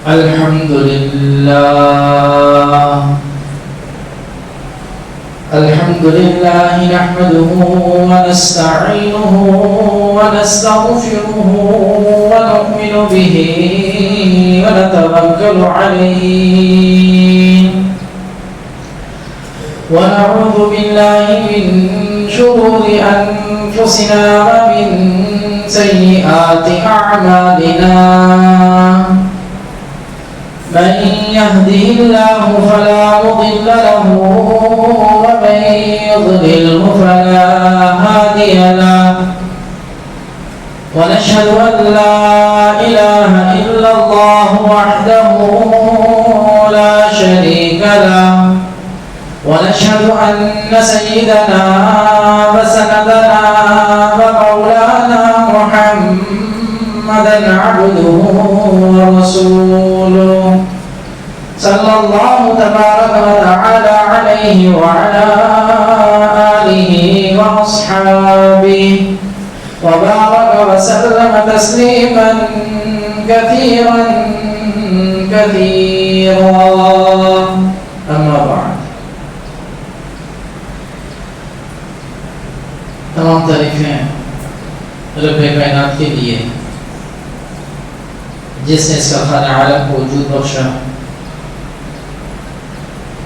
الحمد لله نحمده ونستعينه ونستغفره ونؤمن به ونتوكل عليه ونعوذ بالله من شرور أنفسنا ومن سيئات أعمالنا من يهده الله فلا مضل له ومن يضلله فلا هادي له ونشهد أن لا إله إلا الله وحده لا شريك له ونشهد أن سيدنا وسندنا ومولانا محمدا عبده ورسوله صلى الله تبارك وتعالى عليه وعلى آله وأصحابه وبارك وسلم تسليما كثيرا أما بعد. تمام تعریفیں رب کائنات کے لیے جس نے اس کا خالق عالم کو وجود بخشا.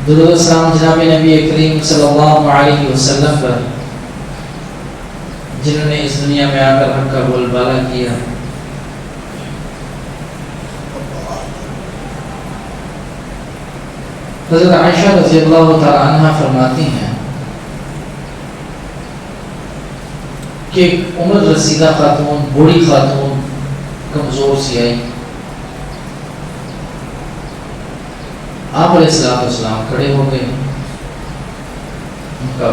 درود و سلام جناب نبی کریم صلی اللہ علیہ وسلم پر جنہوں نے اس دنیا میں آ کر حق کا بول بالا کیا. حضرت عائشہ رضی اللہ تعالی عنہ فرماتی ہیں کہ عمر رسیدہ خاتون، بوڑھی خاتون، کمزور سی آئی. آپ علیہ السلام کھڑے ہو گئے، ان کا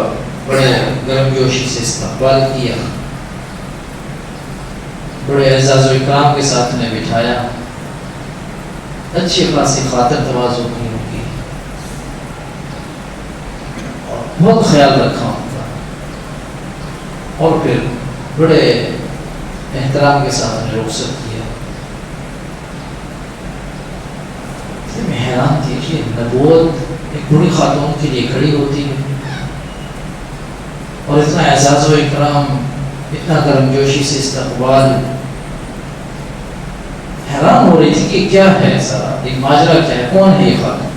بڑے گرم جوشی سے استقبال کیا، بڑے اعزاز و اکرام کے ساتھ انہیں بٹھایا، اچھی خاصی خاطر تواضع کی ان کی، اور بہت خیال رکھا ان کا، اور پھر بڑے احترام کے ساتھ انہیں رخصت کیا. میں حیران تھی کہ نبوت ایک بڑی خاتون کے لیے کھڑی ہوتی ہے اور اتنا اعزاز و اکرام، اتنا گرم جوشی سے استقبال. حیران ہو رہی تھی کہ کیا ہے ایسا، ایک ماجرا کیا ہے، کون ہے یہ خاتون.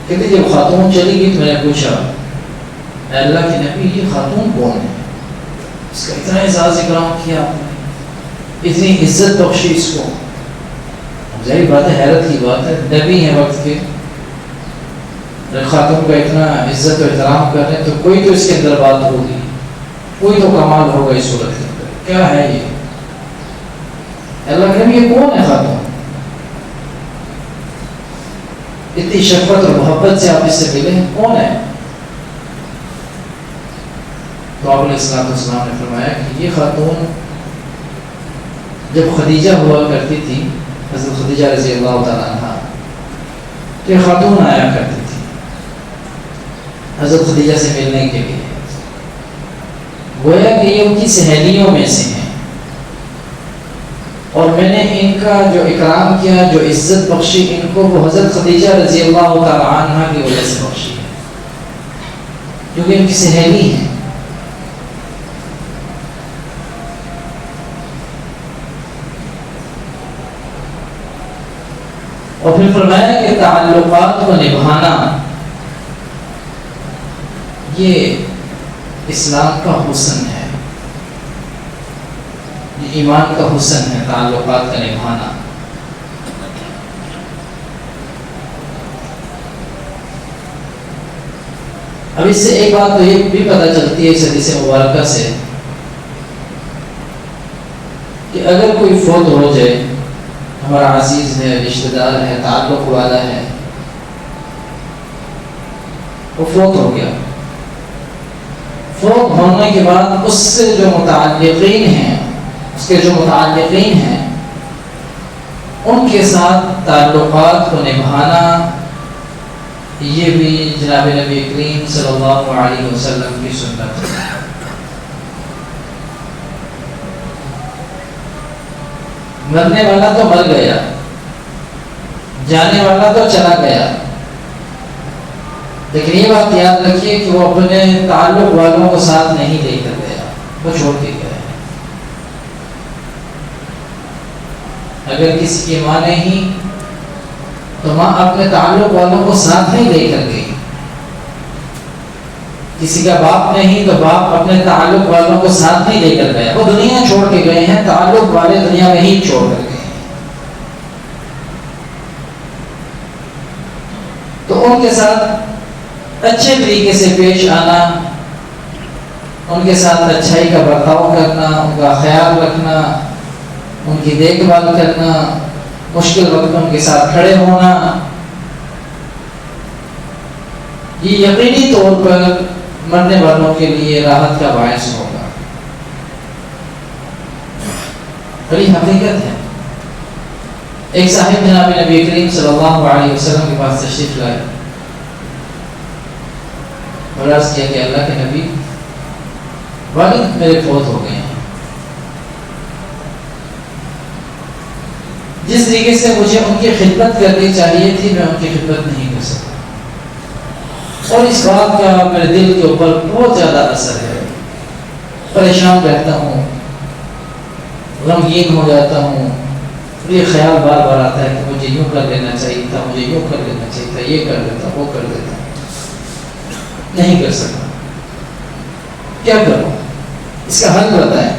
کہتے جب خاتون چلی گئی تو میں نے پوچھا اے اللہ کے نبی یہ خاتون کون ہے، اس کا اتنا اعزاز اکرام کیا آپ نے، اتنی عزت بخشی اس کو. ظاہر بات ہے، حیرت کی بات ہے، نبی ہیں وقت کے، خاتون کا اتنا عزت و احترام کر رہے ہیں تو کوئی تو اس کے اندر بات ہوگی، کوئی تو کمال ہوگا اس صورت کے اندر. کیا ہے یہ؟ اللہ کے نبی یہ کون ہے خاتون؟ اتنی شفقت اور محبت سے آپ اس سے ملے ہیں، کون ہے؟ تو آپ علیہ السلام نے فرمایا کہ یہ خاتون جب خدیجہ ہوا کرتی تھی، حضرت خدیجہ رضی اللہ تعالیٰ عنہ، یہ خاتون آیا کرتی تھی حضرت خدیجہ سے ملنے کے لیے. گویا کہ یہ ان کی سہیلیوں میں سے ہیں، اور میں نے ان کا جو اکرام کیا، جو عزت بخشی ان کو، وہ حضرت خدیجہ رضی اللہ تعالیٰ عنہ کی وجہ سے بخشی ہے، کیونکہ ان کی سہیلی ہیں. اور پھر فرمایا کہ تعلقات کو نبھانا یہ اسلام کا حسن ہے، یہ ایمان کا حسن ہے، تعلقات کا نبھانا. اب اس سے ایک بات تو یہ بھی پتہ چلتی ہے اس حدیث مبارکہ سے کہ اگر کوئی فوت ہو جائے، ہمارا عزیز ہے، رشتہ دار ہے، تعلق والا ہے، وہ فوت ہو گیا، فوت ہونے کے بعد اس سے جو متعلقین ہیں، اس کے جو متعلقین ہیں، ان کے ساتھ تعلقات کو نبھانا یہ بھی جناب نبی کریم صلی اللہ علیہ وسلم کی سنت ہے. مرنے والا تو مر گیا، جانے والا تو چلا گیا، لیکن یہ بات یاد رکھیے کہ وہ اپنے تعلق والوں کو ساتھ نہیں لے کر گیا، وہ چھوڑ کے گیا ہے۔ اگر کسی کی ماں نہیں تو ماں اپنے تعلق والوں کو ساتھ نہیں لے کر گئی، کسی کا باپ نہیں تو باپ اپنے تعلق والوں کو ساتھ نہیں لے کر گیا، وہ دنیا چھوڑ کے گئے ہیں، تعلق والے دنیا میں ہی چھوڑ کر گئے ہیں۔ تو ان کے ساتھ اچھے طریقے سے پیش آنا، ان کے ساتھ اچھائی کا برتاؤ کرنا، ان کا خیال رکھنا، ان کی دیکھ بھال کرنا، مشکل وقت ان کے ساتھ کھڑے ہونا، یہ یقینی طور پر مرنے والوں کے لیے راحت کا باعث ہوگا۔ بڑی حقیقت ہے۔ ایک صاحب جناب نبی کریم صلی اللہ علیہ وسلم کے پاس تشریف لائے اور عرض کیا کہ اللہ کے نبی، والد میرے فوت ہو گئے ہیں، جس طریقے سے مجھے ان کی خدمت کرنی چاہیے تھی میں ان کی خدمت نہیں کر سکتا، اور اس بات کا میرے دل کے اوپر بہت زیادہ اثر ہے، پریشان رہتا ہوں، غمگین ہو جاتا ہوں، یہ خیال بار بار آتا ہے کہ مجھے یوں کر لینا چاہیے تھا، مجھے یوں کر لینا چاہیے تھا، یہ کر لیتا، وہ کر لیتا، نہیں کر سکتا، کیا کروں؟ اس کا حل بتائیں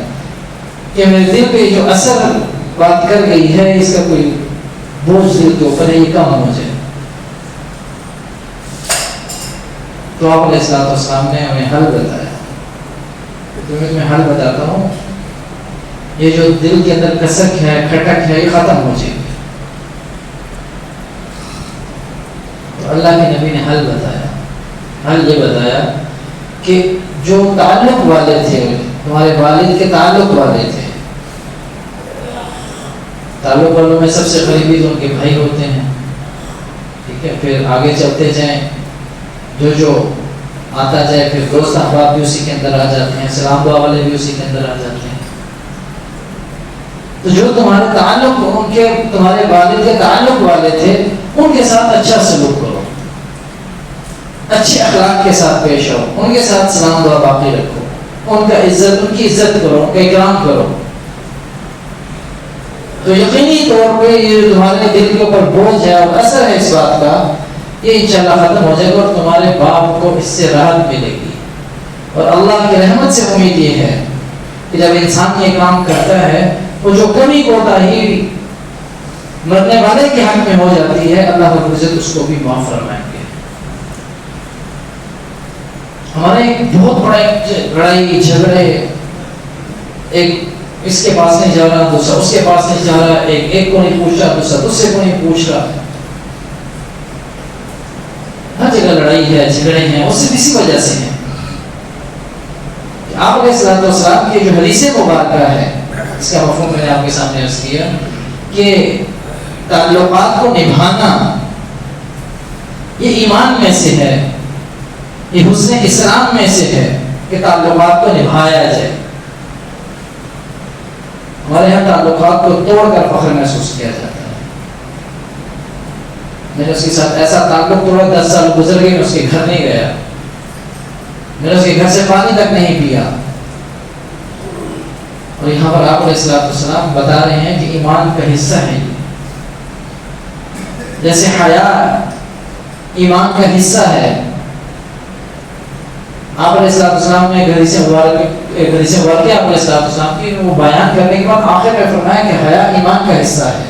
کہ میرے دل پہ جو اثر بات کر گئی ہے، اس کا کوئی بوجھ دل کے اوپر ہے، یہ کم ہو جائے۔ تو آپ علیہ السلام نے ہمیں حل بتایا، تمہیں میں حل بتاتا ہوں، یہ جو دل کے اندر کسک ہے، کھٹک ہے، یہ ختم ہو جائے گی۔ تو اللہ کے نبی نے حل بتایا، حل یہ بتایا کہ جو تعلق والے تھے، تمہارے والد کے تعلق والے تھے، تعلق والوں میں سب سے قریبی تو ان کے بھائی ہوتے ہیں، ٹھیک ہے، پھر آگے چلتے جائیں، جو آتا جائے، پھر دوست احباب بھی اسی کے اندر آ جاتے ہیں، سلام دعا والے بھی اسی کے اندر آ جاتے ہیں۔ تو جو تمہارے تعلق، ان کے تمہارے والد کے تعلق والے تھے، ان کے ساتھ اچھا سلوک کرو، اچھے اخلاق کے ساتھ پیش آؤ، ان کے ساتھ سلام دعا باقی رکھو، ان کی عزت کرو، ان کا اکرام کرو۔ تو یقینی طور پہ یہ تمہارے دل کے اوپر بوجھ ہے اور اثر ہے اس بات کا، یہ انشاءاللہ ختم ہو جائے گا، اور تمہارے باپ کو اس سے راحت ملے گی۔ اور اللہ کی رحمت سے امید یہ ہے کہ جب انسان یہ کام کرتا ہے، وہ جو کمی کوتاہی مرنے والے کے حق میں ہو جاتی ہے، اللہ رب العزت اس کو بھی معاف فرمائیں گے۔ ہمارے بہت بڑے لڑائی جھگڑے، ایک اس کے پاس نہیں جا رہا، دوسرا اس کے پاس نہیں جا رہا، ایک کو نہیں پوچھ رہا، دوسرا دوسرے کو نہیں پوچھ رہا، ہر جگہ لڑائی ہے، جھگڑے ہیں، وہ صرف اسی وجہ سے ہیں۔ آپ علیہ السلام کی جو حدیث مبارکہ ہے، اس کا مفہوم میں نے آپ کے سامنے عرض کیا کہ تعلقات کو نبھانا یہ ایمان میں سے ہے، یہ حسن اسلام میں سے ہے کہ تعلقات کو نبھایا جائے۔ ہمارے یہاں تعلقات کو توڑ کر فخر محسوس کیا جاتا ہے۔ میں نے اس کے ساتھ ایسا تعلق توڑا، 10 سال گزر گئے، میں اس کے گھر نہیں گیا، میں نے اس کے گھر سے پانی تک نہیں پیا۔ اور یہاں پر آپ علیہ السلام بتا رہے ہیں کہ ایمان کا حصہ ہے، جیسے حیا ایمان کا حصہ ہے۔ آپ علیہ السلام نے حدیث مبارکہ آپ علیہ السلام کی وہ بیان کرنے کے بعد آخر میں فرمایا کہ حیا ایمان کا حصہ ہے۔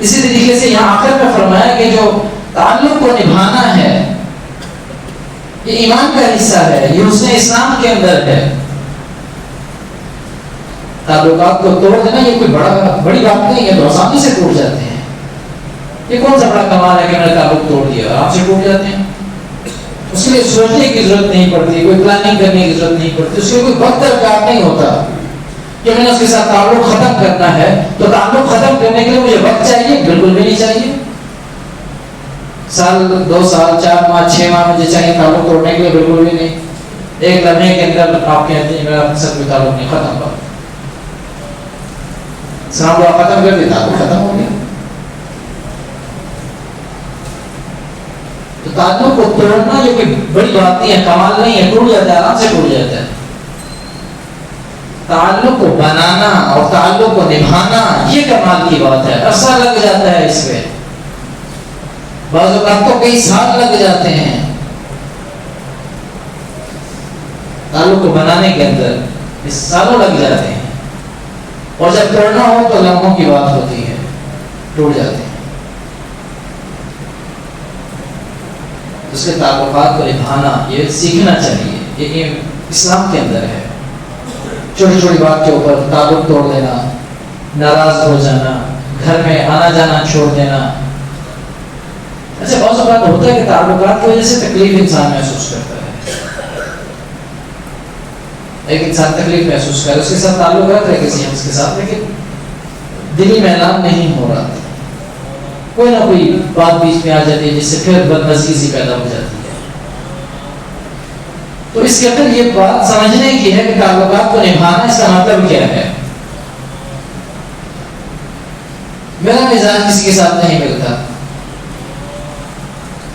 اسی طریقے سے یہاں آخر میں فرمایا کہ جو تعلق کو نبھانا ہے یہ ایمان کا حصہ ہے، یہ حسن اسلام کے اندر ہے۔ تعلقات کو توڑ دینا یہ کوئی بڑی بات نہیں ہے، تو آسانی سے ٹوٹ جاتے ہیں۔ یہ کون سا بڑا کمال ہے کہ میں نے تعلق توڑ دیا؟ آرام سے ٹوٹ جاتے ہیں، اس کے لیے سوچنے کی ضرورت نہیں پڑتی، کوئی پلاننگ کرنے کی ضرورت نہیں پڑتی، اس کے لیے کوئی وقت درکار نہیں ہوتا کہ میں نے اس کے ساتھ تعلق ختم کرنا ہے تو تعلق ختم کرنے کے لیے مجھے وقت چاہیے؟ بالکل بھی نہیں چاہیے۔ سال 2 سال 4 ماہ 6 ماہ مجھے چاہیے تعلق توڑنے کے لیے؟ بالکل بھی نہیں۔ ایک لمحے کے اندر آپ کہتے ہیں میرا سب میں تعلق نہیں، ختم کر۔ سلام دعا ختم کر دی تعلق ختم ہو گیا. تو تعلق کو توڑنا جو کہ بڑی بات نہیں ہے، کمال نہیں ہے، ٹوٹ جاتا ہے، آرام سے ٹوٹ جاتا ہے. تعلق کو بنانا اور تعلق کو نبھانا یہ کمال کی بات ہے. عرصہ لگ جاتا ہے اس پہ، بعض اوقات تو کئی سال لگ جاتے ہیں تعلق کو بنانے کے اندر، اس سالوں لگ جاتے ہیں. اور جب توڑنا ہو تو لمحوں کی بات ہوتی ہے، ٹوٹ جاتے ہیں. اس کے تعلقات کو نبھانا یہ سیکھنا چاہیے، یہ اسلام کے اندر ہے. چھوٹی چھوٹی بات کے اوپر تعلق توڑ دینا، ناراض ہو جانا، گھر میں آنا جانا چھوڑ دینا. اچھا بہت اوقات ہوتا ہے کہ تعلقات کی وجہ سے تکلیف انسان محسوس کرتا ہے. ایک انسان تکلیف محسوس کرے، اس کے ساتھ تعلق رکھ رہے کسی اس کے ساتھ، لیکن دلی میلان نہیں ہو رہا، کوئی نہ کوئی بات بیچ میں آ جاتی ہے جس سے پھر بدنصیبی پیدا ہو جاتی ہے. تو اس کے اندر یہ بات سمجھنے کی ہے کہ تعلقات کو نبھانا اس کا مطلب کیا ہے. میرا مزاج کسی کے ساتھ نہیں ملتا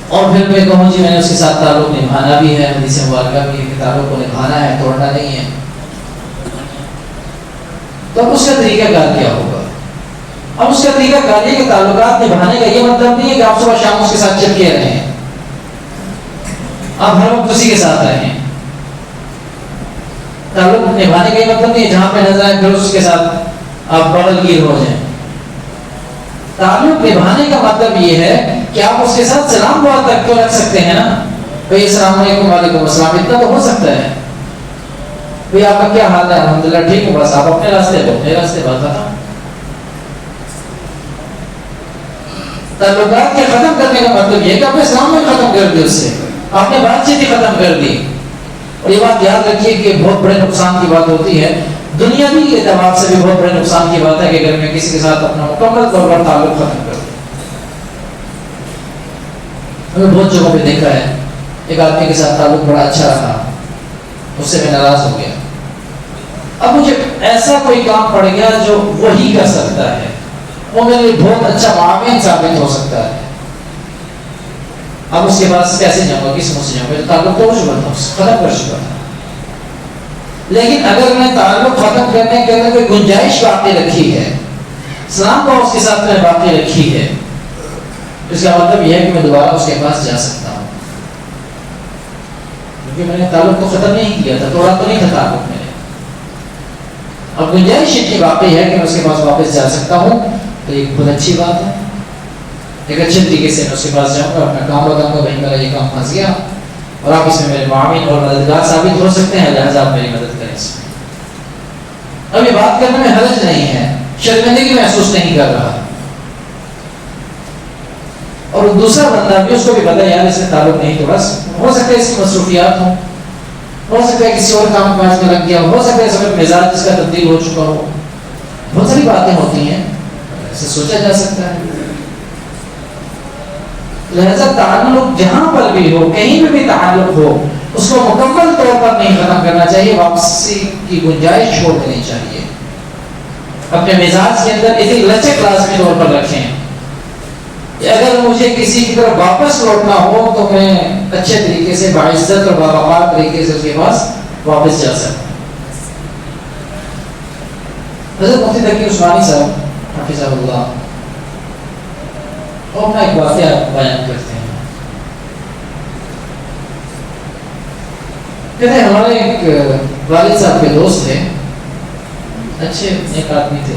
اور پھر میں کہوں جی میں نے اس کے ساتھ تعلق نبھانا بھی ہے، حدیث مبارکہ بھی ہے کہ تعلق کو نبھانا ہے، توڑنا نہیں ہے. تو اب اس کا طریقہ کار کیا ہوگا؟ اب اس کا طریقہ کار یہ کہ تعلقات نبھانے کا یہ مطلب نہیں ہے کہ آپ صبح شام اس کے ساتھ چپکے رہیں، آپ ہر وقت اسی کے ساتھ رہیں. تعلق نبھانے کا یہ مطلب نہیں ہے جہاں پہ نظر آئے پھر اس کے ساتھ آپ بغل گیر ہو جائیں. تعلق نبھانے کا مطلب یہ ہے کہ آپ اس کے ساتھ سلام دعا تک تو رکھ سکتے ہیں نا، بھائی السلام علیکم وعلیکم السلام، اتنا تو ہو سکتا ہے. بھائی آپ کا کیا حال ہے؟ الحمدللہ ٹھیک ہوں، بس آپ اپنے راستے پہ اپنے راستے بات ختم. تعلقات کے ختم کرنے کا مطلب یہ کہ آپ نے اسلام میں ختم کر دی، اس سے آپ نے بات چیت ہی ختم کر دی. اور یہ بات یاد رکھیے کہ بہت بڑے نقصان کی بات ہوتی ہے، دنیاوی اعتبار سے بھی بہت بڑے نقصان کی بات ہے کہ اگر میں کسی کے ساتھ اپنا مکمل طور پر تعلق ختم کر دوں. ہمیں بہت جگہوں پہ دیکھا ہے ایک آدمی کے ساتھ تعلق بڑا اچھا رہا، اس سے میں ناراض ہو گیا، اب مجھے ایسا کوئی کام پڑ گیا جو وہی کر سکتا ہے، وہ میرے لیے بہت اچھا معاون ثابت ہو سکتا ہے. اب اس کے پاس کیسے جاؤں گا، کس منہ سے جاؤں گا؟ تعلق توڑ چکا تھا، ختم کر چکا تھا. لیکن اگر میں تعلق ختم کرنے کے اندر کوئی گنجائش باقی رکھی ہے، اسلام کو اس کے ساتھ میں باقی رکھی ہے، اس کا مطلب یہ ہے کہ میں دوبارہ اس کے پاس جا سکتا ہوں، کیونکہ میں نے تعلق تو ختم نہیں کیا تھا، توڑا تو نہیں تھا تعلق میں نے. اب گنجائش اتنی باقی ہے کہ میں اس کے پاس واپس جا سکتا ہوں، تو یہ بہت اچھی بات ہے. ایک اچھے طریقے سے میں اس کے پاس جاؤں گا، اپنا کام بتاؤں گا، بھائی میرا یہ کام پھنس گیا اور آپ اس میں میرے معاون اور مددگار ثابت ہو سکتے ہیں، لہٰذا آپ میری مدد کریں اس میں. اب یہ بات کرنے میں حرج نہیں ہے، شرمندگی محسوس نہیں کر رہا. اور دوسرا بندہ بھی، اس کو بھی پتا یار اس نے تعلق نہیں توڑا، ہو سکتا ہے اس کی مصروفیات ہوں، ہو سکتا ہے کسی اور کام کاج میں لگ گیا ہو سکتا ہے اس وقت مزاج اس کا تبدیل ہو چکا ہو، بہت ساری باتیں ہوتی ہیں، اسے سوچا جا سکتا ہے. لہذا تعلق جہاں پر بھی ہو، کہیں پہ بھی تعلق ہو، اس کو مکمل طور پر نہیں ختم کرنا چاہیے، واپسی کی گنجائش چھوڑ دینی چاہیے. اپنے مزاج کے اندر اتنی لچک لازمی طور پر رکھیں کہ اگر مجھے کسی کی طرف واپس لوٹنا ہو تو میں اچھے طریقے سے باعزت اور باوقار طریقے سے اس کے پاس واپس جا سکوں. حضرت مفتی تقی عثمانی صاحب حفظہ اللہ وہ اپنا ایک واقعہ بیان کرتے ہیں. کہتے ہیں ہمارے ایک والد صاحب کے دوست تھے، اچھے ایک آدمی تھے.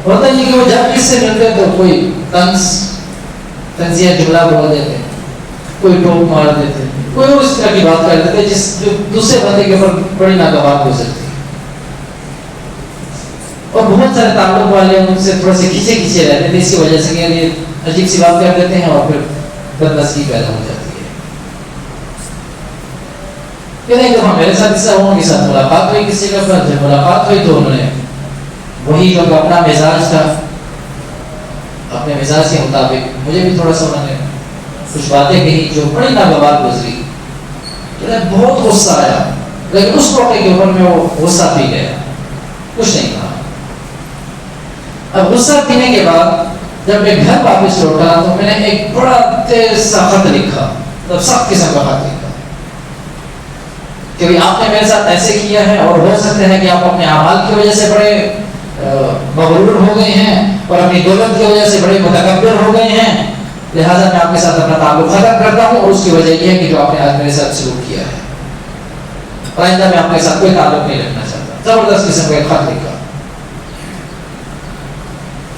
ہوتا یہ کہ وہ جب کس سے ملتے تو کوئی تنزیہ جملہ بول دیتے، کوئی ٹوک مار دیتے، کوئی اور اس طرح کی بات کر دیتے جس جو دوسرے بندے کے اوپر بڑی ناگوار گزرتی. اور بہت سارے تعلق والے ان سے تھوڑے سے کھینچے کھینچے رہتے تھے، اس کی وجہ سے یہ عجیب سی بات کر دیتے ہیں اور پھر بدنصیبی پیدا ہو جاتی ہے. کہ ایک دفعہ میرے ساتھ اس طرح کے ساتھ ملاقات ہوئی کسی جگہ پر. جب ملاقات ہوئی تو انہوں نے وہی جو اپنا مزاج تھا، اپنے مزاج کے مطابق مجھے بھی تھوڑا سا انہوں نے کچھ باتیں کہی جو بڑی ناگوار گزری. تو بہت غصہ آیا، لیکن اس موقع کے اوپر میں وہ غصہ پی گیا. کچھ نہیں کہا. اب غصہ پینے کے بعد جب میں گھر واپس لوٹا تو میں نے ایک بڑا تیز سا خط لکھا, مطلب سخت قسم کا خط لکھا کہ آپ نے میرے ساتھ ایسے کیا ہے, اور ہو سکتا ہے کہ آپ اپنے اعمال کی وجہ سے بڑے مغرور ہو گئے ہیں اور اپنی دولت کی وجہ سے بڑے متکبر ہو گئے ہیں, لہٰذا میں آپ کے ساتھ اپنا تعلق ختم کرتا ہوں, اور اس کی وجہ یہ ہے کہ جو آپ نے آج میرے ساتھ سلوک کیا ہے, آئندہ میں آپ کے ساتھ کوئی تعلق نہیں رکھنا چاہتا. زبردست قسم کا ایک خط لکھا.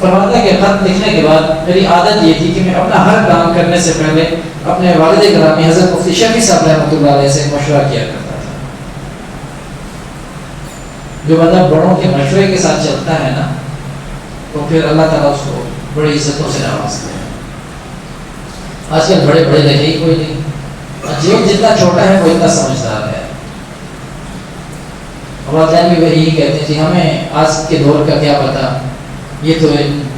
فرماتا ہے کہ خط لکھنے کے بعد میری عادت یہ تھی کہ میں اپنا ہر کام کرنے سے پہلے اپنے والد گرامی حضرت مفتی شفیع صاحب رحمۃ اللہ علیہ سے مشورہ کیا کرتا تھا. جو بندہ بڑوں کے مشورے کے ساتھ چلتا ہے نا, تو پھر اللہ تعالیٰ اس کو بڑی عزتوں سے نوازتے ہیں. آج کل بڑے بڑے رہے ہی کوئی نہیں, جیب جتنا چھوٹا ہے وہ اتنا سمجھدار ہے. والدین بھی یہی کہتے ہیں جی ہمیں آج کے دور کا کیا پتا, یہ تو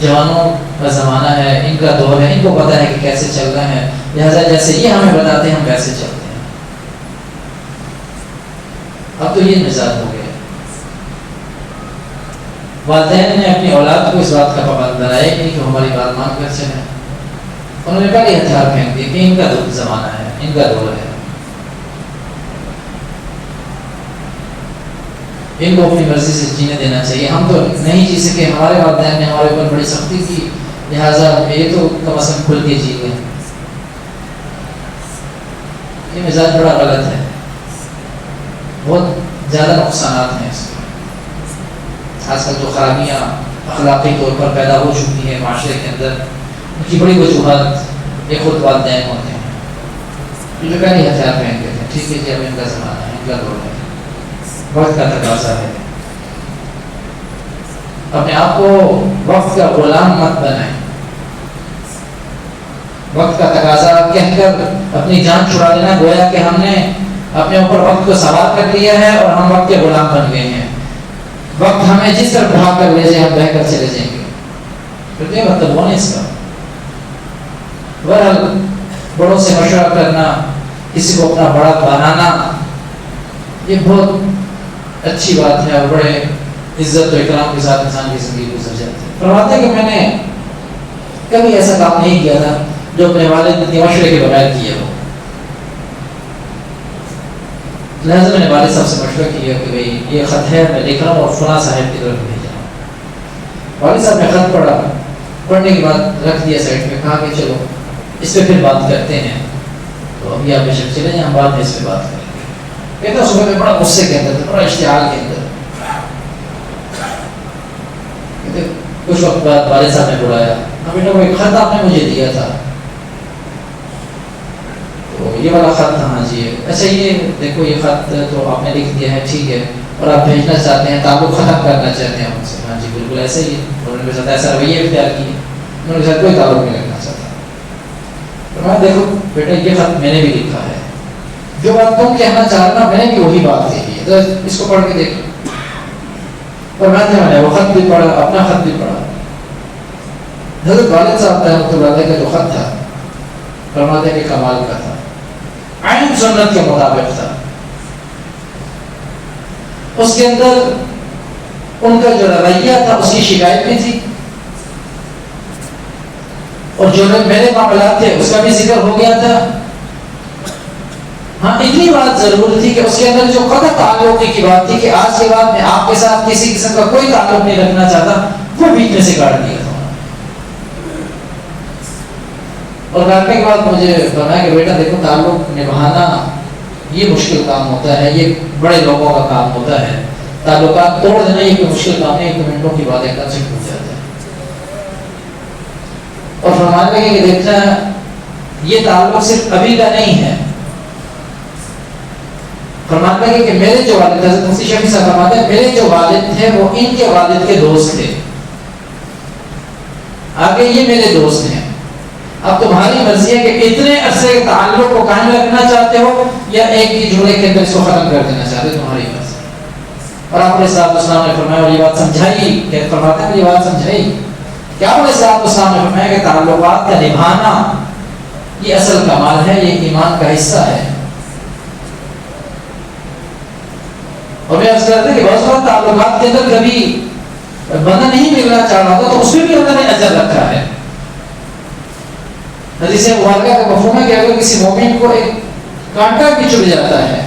جوانوں کا زمانہ ہے, ان کا دور ہے, ان کو پتہ ہے کہ کیسے چلنا ہے, لہٰذا جیسے یہ ہمیں بتاتے ہیں ہم ویسے چلتے ہیں. اب تو یہ مزاج ہو گیا. والدین نے اپنی اولاد کو اس بات کا پابند بنایا کہ ہماری بات مان کر چلیں. انہوں نے پہلے ہتھیار پھینک دیے کہ ان کا زمانہ ہے, ان کا دور ہے, ان کو اپنی مرضی سے جینے دینا چاہیے. ہم تو نہیں جی سکے, ہمارے والدین نے ہمارے اوپر بڑی سختی کی, لہٰذا یہ تو کم از کم کھل کے جی گئے. یہ مزاج بڑا غلط ہے, بہت زیادہ نقصانات ہیں اس کے. آج کل جو خرابیاں اخلاقی طور پر پیدا ہو چکی ہیں معاشرے کے اندر, ان کی بڑی وجوہات یہ خود والدین ہوتے ہیں جو پہلے ہتھیار پہن کے تھے. ٹھیک ہے جی اب ان کا زمانہ ہے, ان کا دور ہے, وقت کا تقاضا ہے. اپنے آپ کو وقت کا غلام مت بنائیں. وقت کا تقاضا کہہ کر اپنی جان چھڑا لینا گویا کہ ہم نے اپنے اوپر وقت کو سوار کر لیا ہے اور ہم وقت کے غلام بن گئے ہیں. وقت ہمیں جس طرح بھاگ کر لے جائے ہم بہ کر چلے جائیں گے. کتنے مطلب ہونے اس کا. بہرحال بڑوں سے مشورہ کرنا, کسی کو اپنا بڑا بنانا, یہ بہت اچھی بات ہے, اور بڑے عزت و اکرام کے ساتھ انسان کی زندگی گزر جاتی ہے. فرماتے ہیں کہ میں نے کبھی ایسا کام نہیں کیا تھا جو اپنے والد کے مشورے کے بغیر کیا ہو. لہٰذا میں نے والد صاحب سے مشورہ کیا کہ بھئی یہ خط ہے, میں لکھ رہا ہوں اور فلاں صاحب کی طرف بھیجا. والد صاحب نے خط پڑھا, پڑھنے کے بعد رکھ دیا سائڈ پہ, کہا کہ چلو اس پہ پھر بات کرتے ہیں. تو ابھی آپ بے شک چلے جائیں, ہم بعد میں اس پہ بات کریں گے. کہتا صبح میں بڑا غصے کے اندر تھا, بڑا اشتعال کے اندر. کچھ وقت بعد والد صاحب نے بلایا, بیٹا وہ ایک خط آپ نے مجھے دیا تھا, تو یہ والا خط تھا. ہاں جی, اچھا یہ دیکھو یہ خط تو آپ نے لکھ دیا ہے, ٹھیک ہے, اور آپ بھیجنا چاہتے ہیں, تعلق ختم کرنا چاہتے ہیں ان سے. ہاں جی بالکل ایسا ہی ہے. انہوں نے ساتھ ایسا رویہ اختیار کیا, انہوں نے ساتھ کوئی تعلق نہیں رکھنا چاہتا. تو میں دیکھو بیٹا یہ خط میں نے بھی لکھا ہے, جو بات تم کہنا چاہ رہا میں نے بھی وہی بات کہی ہے, تو اس کو پڑھ کے دیکھو. اور میں نے وہ خط بھی پڑھا, اپنا خط بھی پڑھا. حضرت والد صاحب رحمۃ اللہ علیہ کا جو خط تھا فرماتے کہ کمال کا تھا, عین سنت کے مطابق تھا. اس کے اندر ان کا جو رویہ تھا اس کی شکایت بھی تھی, اور جو میرے معاملات تھے اس کا بھی ذکر ہو گیا تھا. ہاں اتنی بات ضرور تھی کہ اس کے اندر جو قطع تعلق کی بات تھی کہ آج کے بعد میں آپ کے ساتھ کسی قسم کا کوئی تعلق نہیں رکھنا چاہتا, وہ بیچ میں سے کاٹ دیا تھا. اور کاٹنے کے بعد مجھے بنایا کہ بیٹا دیکھو تعلق نبھانا یہ مشکل کام ہوتا ہے, یہ بڑے لوگوں کا کام ہوتا ہے. تعلقات توڑ دینا یہ کوئی مشکل کام نہیں, 1 منٹوں کی بات ایک دم سے ٹوٹ جاتا ہے. اور فرمانے لگے کہ دیکھنا یہ تعلق صرف ابھی کا نہیں ہے. فرمانے لگے کہ میرے جو والد, حضرت مفتی شفیع صاحب فرماتے ہیں میرے جو والد تھے وہ ان کے والد کے دوست تھے, آگے یہ میرے دوست ہیں. اب تمہاری مرضی ہے کہ اتنے عرصے کے تعلق کو قائم رکھنا چاہتے ہو یا ایک ہی جملے کے اندر اس کو ختم کر دینا چاہتے ہو, تمہاری مرضی. اور آپ علیہ السلام نے فرمایا, اور یہ بات سمجھائی, کہ فرماتے ہیں یہ بات سمجھائی کہ آپ علیہ السلام نے فرمایا کہ تعلقات کا نبھانا یہ اصل کمال ہے, یہ ایمان کا حصہ ہے. اور میں عرض کرتا کہ بہت سارا تعلقات کے اندر کبھی بندہ نہیں ملنا چاہ رہا ہوتا تو اس میں بھی اللہ نے اجر رکھا ہے. حدیث مبارکہ کا مفہوم ہے کہ اگر کسی مومن کو ایک کانٹا بھی چڑھ جاتا ہے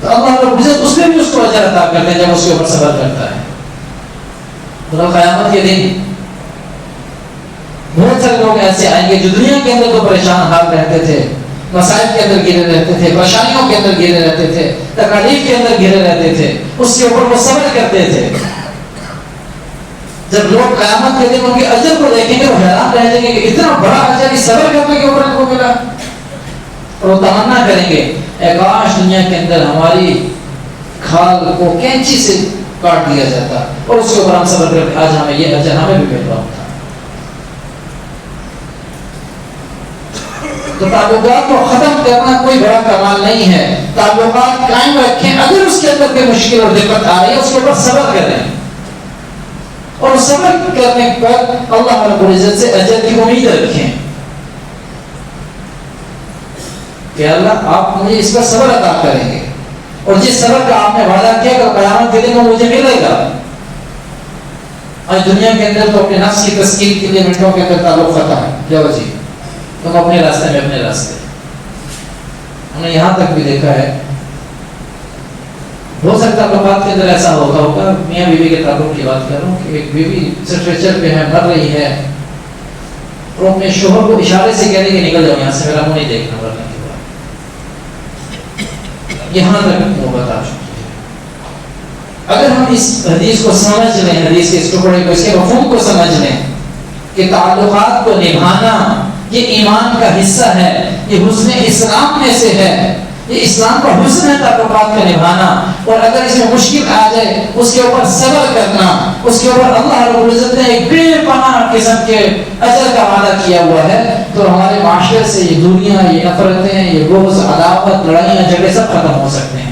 تو اللہ رب العزت اس میں بھی اس کو اجر عطا کرتے ہیں جب اس کے اوپر صبر کرتا ہے. تو قیامت کے دن بہت سارے لوگ ایسے آئیں گے جو دنیا کے اندر تو پریشان حال رہتے تھے، مسائل کے اندر گھرے رہتے تھے، پریشانیوں کے اندر گھرے رہتے تھے، تکالیف کے اندر گھرے رہتے تھے، اس کے اوپر وہ صبر کرتے تھے. جب لوگ قیامت کے دن ان کے اجر کو دیکھیں گے وہ حیران رہ جائیں گے کہ اتنا بڑا اجر اس صبر کرنے کے اوپر ان کو ملا. اور وہ تمنا کریں گے اے کاش دنیا کے اندر ہماری کھال کو کینچی سے کاٹ دیا جاتا اور اس کے اوپر ہم صبر کرتے آج ہمیں یہ اجر ہمیں بھی مل رہا ہوتا. تو تعلقات کو ختم کرنا کوئی بڑا کمال نہیں ہے. تعلقات قائم رکھیں، اگر اس کے اندر کوئی مشکل اور دقت آ رہی ہے اس کے اوپر صبر کریں اور صبر کرنے پر اللہ رب العزت سے اجر کی امید رکھیں کہ اللہ آپ مجھے اس پر صبر عطا کریں گے اور جس صبر کا آپ نے وعدہ کیا کہ قیامت کے دن وہ مجھے ملے گا. آج دنیا کے اندر تو اپنے نفس کی تسکین کے لیے منٹوں کے اندر تعلق ختم ہے. جاؤ جی تم اپنے راستے میں اپنے راستے. ہم نے یہاں تک بھی دیکھا ہے بہت سارے تعلقات کے اندر ایسا ہوتا ہوگا. میاں بیوی کے تعلق کی بات کر رہا ہوں کہ ایک بیوی اسٹریچر پہ ہے، مر رہی ہے اور اپنے شوہر کو اشارے سے کہہ دے کہ نکل جاؤ یہاں سے، میرا منہ نہیں دیکھنا مرنے کے بعد. یہاں تک نوبت آ چکی ہے. اگر ہم اس حدیث کو سمجھ لیں، حدیث کے اس ٹکڑے کو، اس کے مفہوم کو سمجھ لیں کہ تعلقات کو نبھانا یہ ایمان کا حصہ ہے، یہ حسن اسلام میں سے ہے، یہ اسلام کا حسن ہے تعلقات کا نبھانا. اور اگر اس میں مشکل آ جائے اس کے اوپر صبر کرنا، اس کے اوپر اللہ رب العزت نے ایک بے پناہ قسم کے اجر کا وعدہ کیا ہوا ہے، تو ہمارے معاشرے سے یہ دوریاں، یہ نفرتیں، یہ بغض، عداوت، لڑائیاں، جھگڑے سب ختم ہو سکتے ہیں.